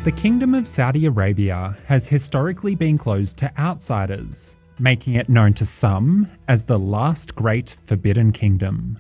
The Kingdom of Saudi Arabia has historically been closed to outsiders, making it known to some as the last great forbidden kingdom.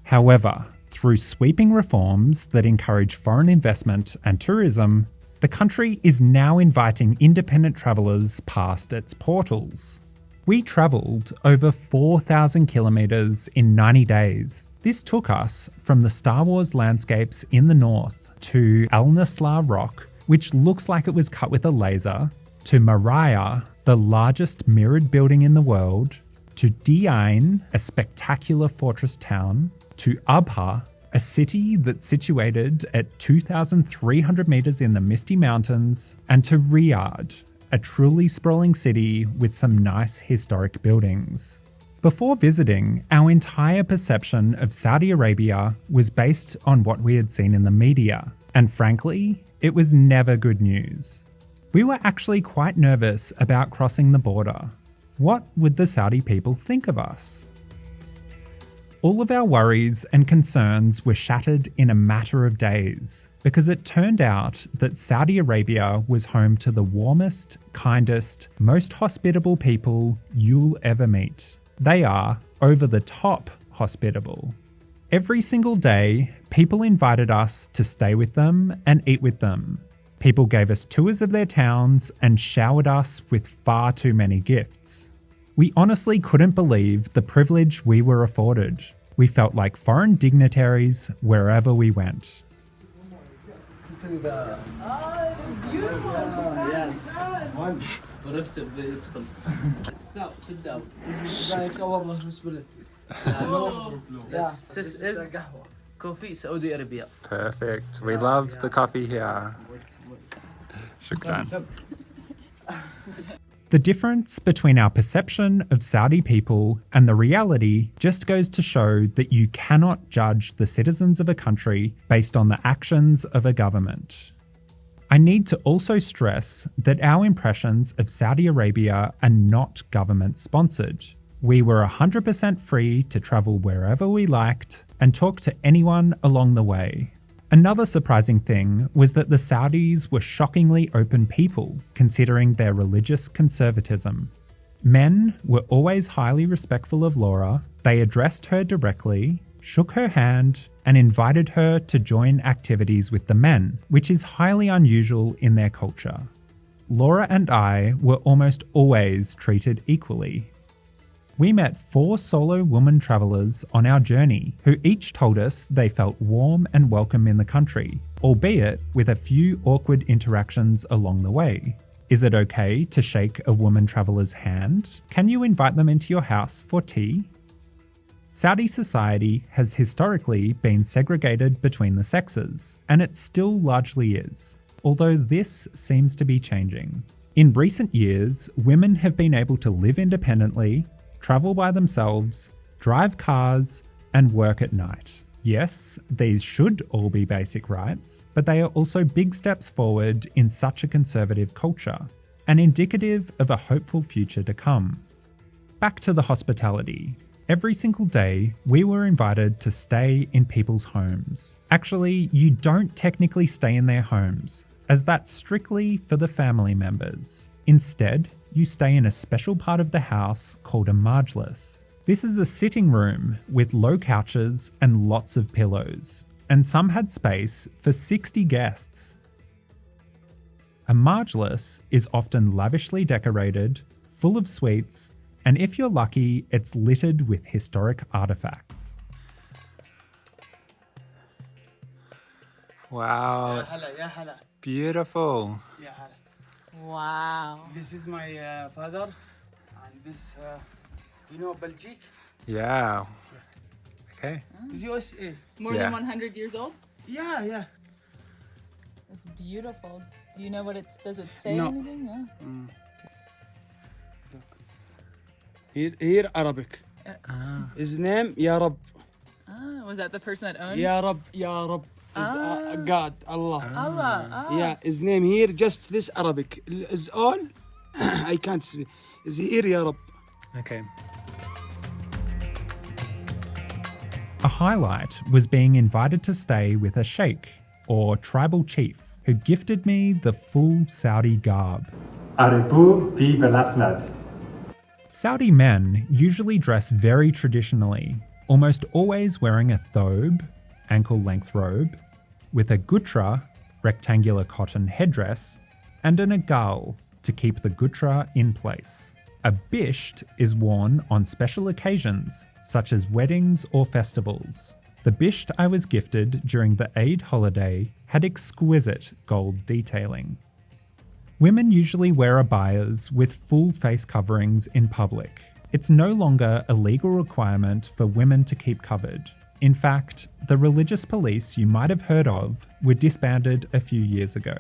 However, through sweeping reforms that encourage foreign investment and tourism, the country is now inviting independent travellers past its portals. We travelled over 4,000 kilometres in 90 days. This took us from the Star Wars landscapes in the north to Al Nasla Rock, which looks like it was cut with a laser, to Maraya, the largest mirrored building in the world, to Diain, a spectacular fortress town, to Abha, a city that's situated at 2,300 metres in the Misty Mountains, and to Riyadh, a truly sprawling city with some nice historic buildings. Before visiting, our entire perception of Saudi Arabia was based on what we had seen in the media, and frankly, it was never good news. We were actually quite nervous about crossing the border. What would the Saudi people think of us? All of our worries and concerns were shattered in a matter of days, because it turned out that Saudi Arabia was home to the warmest, kindest, most hospitable people you'll ever meet. They are over the top hospitable. Every single day, people invited us to stay with them and eat with them. People gave us tours of their towns and showered us with far too many gifts. We honestly couldn't believe the privilege we were afforded. We felt like foreign dignitaries wherever we went. Beautiful. Yes. Beautiful. Sit down. This is like our hospitality. This is coffee, Saudi Arabia. Perfect. We love the coffee here. Shukran. The difference between our perception of Saudi people and the reality just goes to show that you cannot judge the citizens of a country based on the actions of a government. I need to also stress that our impressions of Saudi Arabia are not government sponsored. We were 100% free to travel wherever we liked and talk to anyone along the way. Another surprising thing was that the Saudis were shockingly open people, considering their religious conservatism. Men were always highly respectful of Laura, they addressed her directly, shook her hand, and invited her to join activities with the men, which is highly unusual in their culture. Laura and I were almost always treated equally. We met 4 solo woman travellers on our journey who each told us they felt warm and welcome in the country, albeit with a few awkward interactions along the way. Is it okay to shake a woman traveller's hand? Can you invite them into your house for tea? Saudi society has historically been segregated between the sexes, and it still largely is, although this seems to be changing. In recent years, women have been able to live independently, travel by themselves, drive cars, and work at night. Yes, these should all be basic rights, but they are also big steps forward in such a conservative culture, and indicative of a hopeful future to come. Back to the hospitality. Every single day, we were invited to stay in people's homes. Actually, you don't technically stay in their homes, as that's strictly for the family members. Instead, you stay in a special part of the house called a majlis. This is a sitting room with low couches and lots of pillows, and some had space for 60 guests. A majlis is often lavishly decorated, full of sweets, and if you're lucky, it's littered with historic artifacts. Wow. Beautiful. Wow. This is my father, and this, Belgique. Yeah. Okay. It's USA. More than 100 years old? Yeah. That's beautiful. Do you know what does it say No. anything? No? Here Arabic. His name Ya Rab. Was that the person that owned? Ya Rab. Is God, Allah. Allah. Yeah, his name here, just this Arabic. Is all, I can't speak. Is here Ya Rab. Okay. A highlight was being invited to stay with a sheikh, or tribal chief, who gifted me the full Saudi garb. Aribu fi Belasmed. Saudi men usually dress very traditionally, almost always wearing a thobe, ankle-length robe, with a gutra, rectangular cotton headdress, and an agal to keep the gutra in place. A bisht is worn on special occasions, such as weddings or festivals. The bisht I was gifted during the Eid holiday had exquisite gold detailing. Women usually wear abayas with full face coverings in public. It's no longer a legal requirement for women to keep covered. In fact, the religious police you might have heard of were disbanded a few years ago.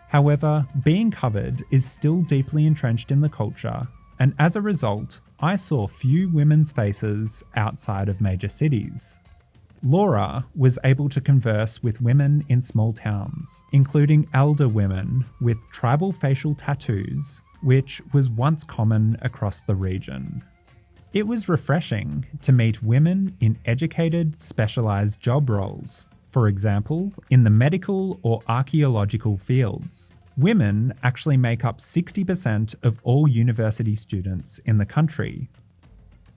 However, being covered is still deeply entrenched in the culture, and as a result, I saw few women's faces outside of major cities. Laura was able to converse with women in small towns, including elder women with tribal facial tattoos, which was once common across the region. It was refreshing to meet women in educated, specialized job roles. For example, in the medical or archaeological fields, women actually make up 60% of all university students in the country.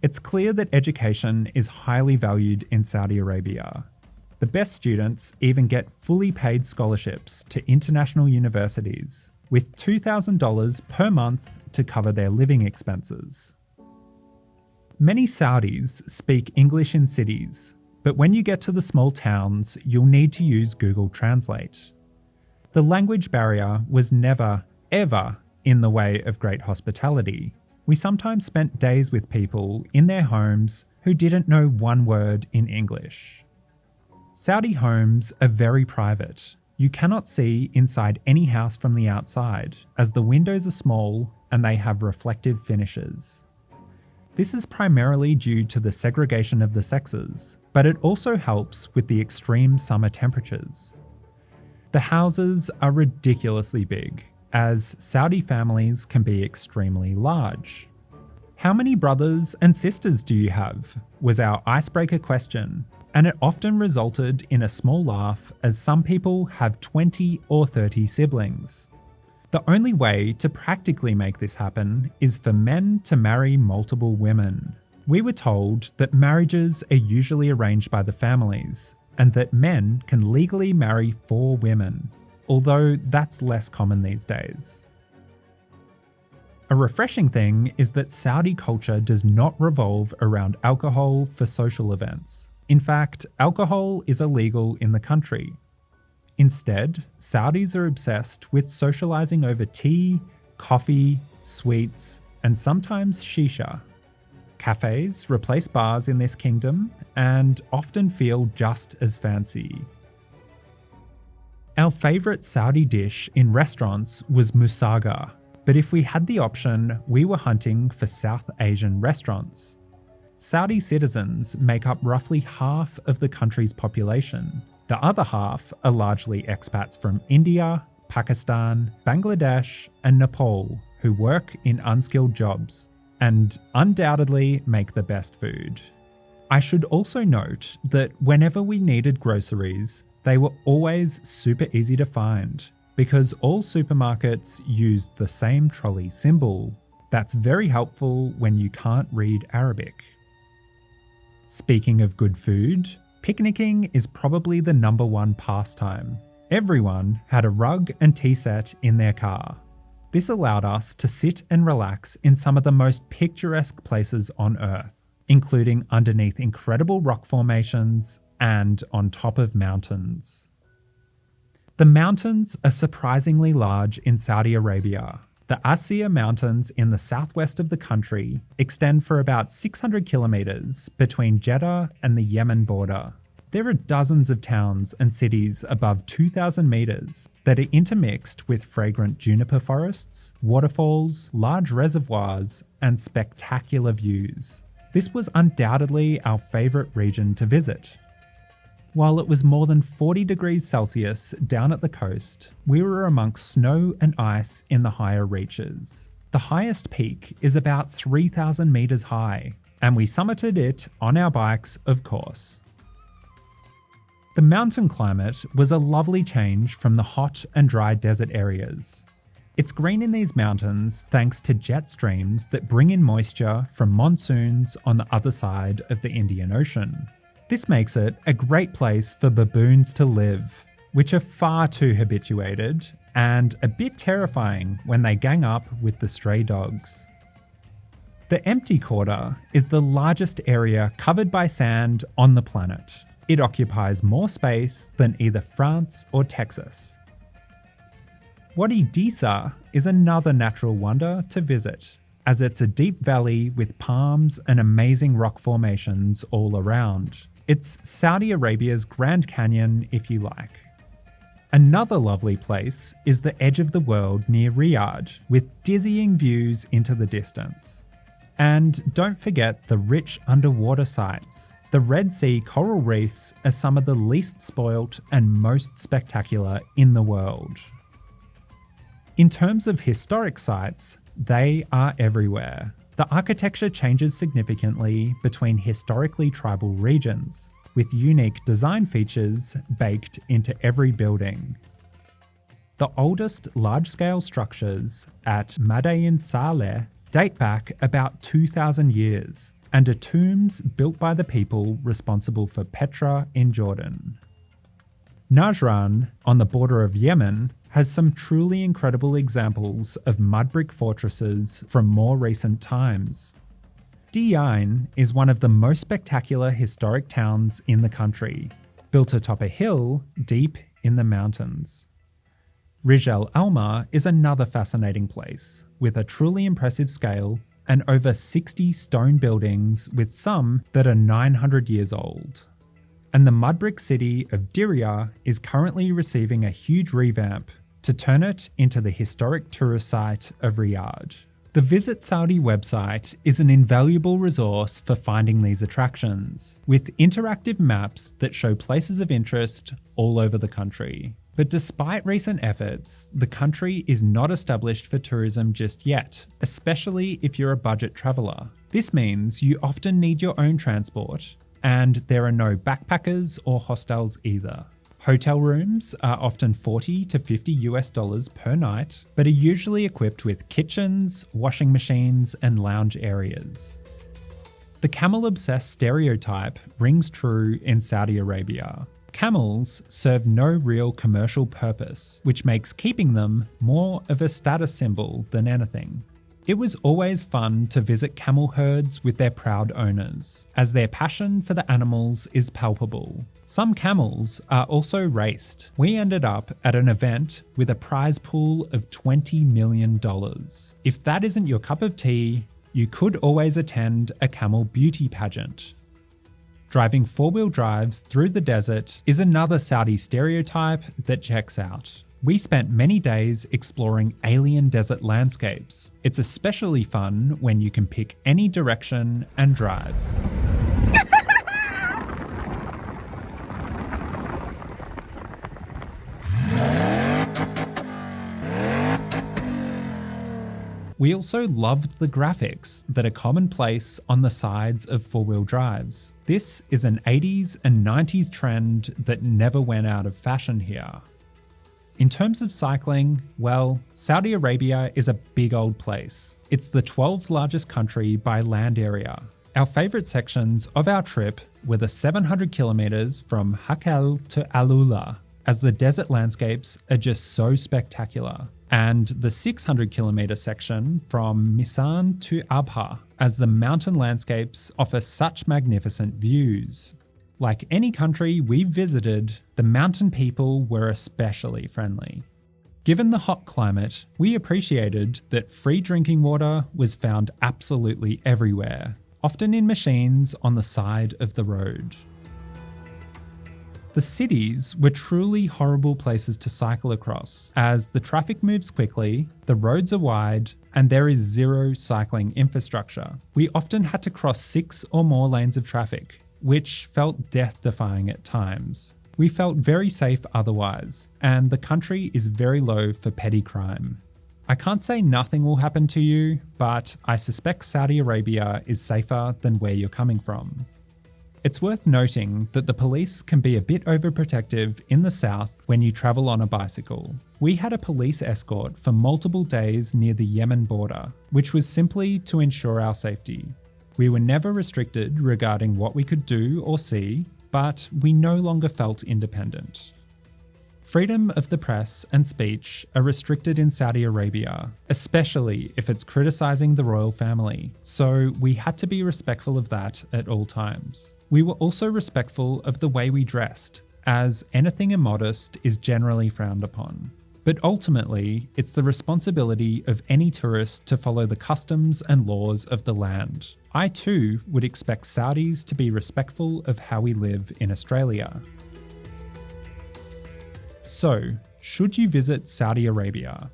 It's clear that education is highly valued in Saudi Arabia. The best students even get fully paid scholarships to international universities, with $2,000 per month to cover their living expenses. Many Saudis speak English in cities, but when you get to the small towns, you'll need to use Google Translate. The language barrier was never, ever in the way of great hospitality. We sometimes spent days with people in their homes who didn't know one word in English. Saudi homes are very private. You cannot see inside any house from the outside, as the windows are small and they have reflective finishes. This is primarily due to the segregation of the sexes, but it also helps with the extreme summer temperatures. The houses are ridiculously big, as Saudi families can be extremely large. How many brothers and sisters do you have? Was our icebreaker question, and it often resulted in a small laugh as some people have 20 or 30 siblings. The only way to practically make this happen is for men to marry multiple women. We were told that marriages are usually arranged by the families, and that men can legally marry 4 women, although that's less common these days. A refreshing thing is that Saudi culture does not revolve around alcohol for social events. In fact, alcohol is illegal in the country. Instead, Saudis are obsessed with socializing over tea, coffee, sweets, and sometimes shisha. Cafes replace bars in this kingdom and often feel just as fancy. Our favourite Saudi dish in restaurants was musaga, but if we had the option, we were hunting for South Asian restaurants. Saudi citizens make up roughly half of the country's population. The other half are largely expats from India, Pakistan, Bangladesh, and Nepal who work in unskilled jobs and undoubtedly make the best food. I should also note that whenever we needed groceries, they were always super easy to find because all supermarkets used the same trolley symbol. That's very helpful when you can't read Arabic. Speaking of good food, picnicking is probably the #1 pastime. Everyone had a rug and tea set in their car. This allowed us to sit and relax in some of the most picturesque places on Earth, including underneath incredible rock formations and on top of mountains. The mountains are surprisingly large in Saudi Arabia. The Asir Mountains in the southwest of the country extend for about 600 kilometers between Jeddah and the Yemen border. There are dozens of towns and cities above 2,000 meters that are intermixed with fragrant juniper forests, waterfalls, large reservoirs, and spectacular views. This was undoubtedly our favorite region to visit. While it was more than 40 degrees Celsius down at the coast, we were amongst snow and ice in the higher reaches. The highest peak is about 3,000 meters high, and we summited it on our bikes, of course. The mountain climate was a lovely change from the hot and dry desert areas. It's green in these mountains thanks to jet streams that bring in moisture from monsoons on the other side of the Indian Ocean. This makes it a great place for baboons to live, which are far too habituated and a bit terrifying when they gang up with the stray dogs. The empty quarter is the largest area covered by sand on the planet. It occupies more space than either France or Texas. Wadi Disa is another natural wonder to visit, as it's a deep valley with palms and amazing rock formations all around. It's Saudi Arabia's Grand Canyon, if you like. Another lovely place is the edge of the world near Riyadh, with dizzying views into the distance. And don't forget the rich underwater sights. The Red Sea coral reefs are some of the least spoilt and most spectacular in the world. In terms of historic sites, they are everywhere. The architecture changes significantly between historically tribal regions, with unique design features baked into every building. The oldest large-scale structures at Madain Saleh date back about 2,000 years and are tombs built by the people responsible for Petra in Jordan. Najran, on the border of Yemen, has some truly incredible examples of mud brick fortresses from more recent times. Diain is one of the most spectacular historic towns in the country, built atop a hill deep in the mountains. Rij Al Alma is another fascinating place, with a truly impressive scale and over 60 stone buildings, with some that are 900 years old. And the mud brick city of Diriyah is currently receiving a huge revamp to turn it into the historic tourist site of Riyadh. The Visit Saudi website is an invaluable resource for finding these attractions, with interactive maps that show places of interest all over the country. But despite recent efforts, the country is not established for tourism just yet, especially if you're a budget traveller. This means you often need your own transport, and there are no backpackers or hostels either. Hotel rooms are often $40 to $50 per night, but are usually equipped with kitchens, washing machines, and lounge areas. The camel-obsessed stereotype rings true in Saudi Arabia. Camels serve no real commercial purpose, which makes keeping them more of a status symbol than anything. It was always fun to visit camel herds with their proud owners, as their passion for the animals is palpable. Some camels are also raced. We ended up at an event with a prize pool of $20 million. If that isn't your cup of tea, you could always attend a camel beauty pageant. Driving four-wheel drives through the desert is another Saudi stereotype that checks out. We spent many days exploring alien desert landscapes. It's especially fun when you can pick any direction and drive. We also loved the graphics that are commonplace on the sides of four-wheel drives. This is an 80s and 90s trend that never went out of fashion here. In terms of cycling, well, Saudi Arabia is a big old place. It's the 12th largest country by land area. Our favourite sections of our trip were the 700 kilometres from Hakel to Alula, as the desert landscapes are just so spectacular, and the 600 kilometre section from Misan to Abha, as the mountain landscapes offer such magnificent views. Like any country we've visited, the mountain people were especially friendly. Given the hot climate, we appreciated that free drinking water was found absolutely everywhere, often in machines on the side of the road. The cities were truly horrible places to cycle across, as the traffic moves quickly, the roads are wide, and there is zero cycling infrastructure. We often had to cross 6 or more lanes of traffic, which felt death-defying at times. We felt very safe otherwise, and the country is very low for petty crime. I can't say nothing will happen to you, but I suspect Saudi Arabia is safer than where you're coming from. It's worth noting that the police can be a bit overprotective in the south when you travel on a bicycle. We had a police escort for multiple days near the Yemen border, which was simply to ensure our safety. We were never restricted regarding what we could do or see, but we no longer felt independent. Freedom of the press and speech are restricted in Saudi Arabia, especially if it's criticising the royal family, so we had to be respectful of that at all times. We were also respectful of the way we dressed, as anything immodest is generally frowned upon. But ultimately, it's the responsibility of any tourist to follow the customs and laws of the land. I too would expect Saudis to be respectful of how we live in Australia. So, should you visit Saudi Arabia?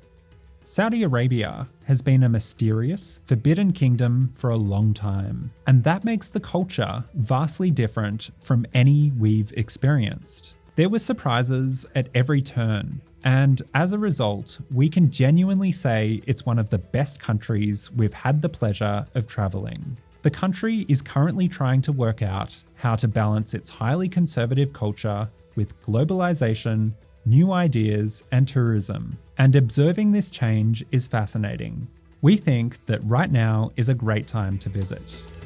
Saudi Arabia has been a mysterious, forbidden kingdom for a long time, and that makes the culture vastly different from any we've experienced. There were surprises at every turn, and as a result, we can genuinely say it's one of the best countries we've had the pleasure of travelling. The country is currently trying to work out how to balance its highly conservative culture with globalization, new ideas, and tourism, and observing this change is fascinating. We think that right now is a great time to visit.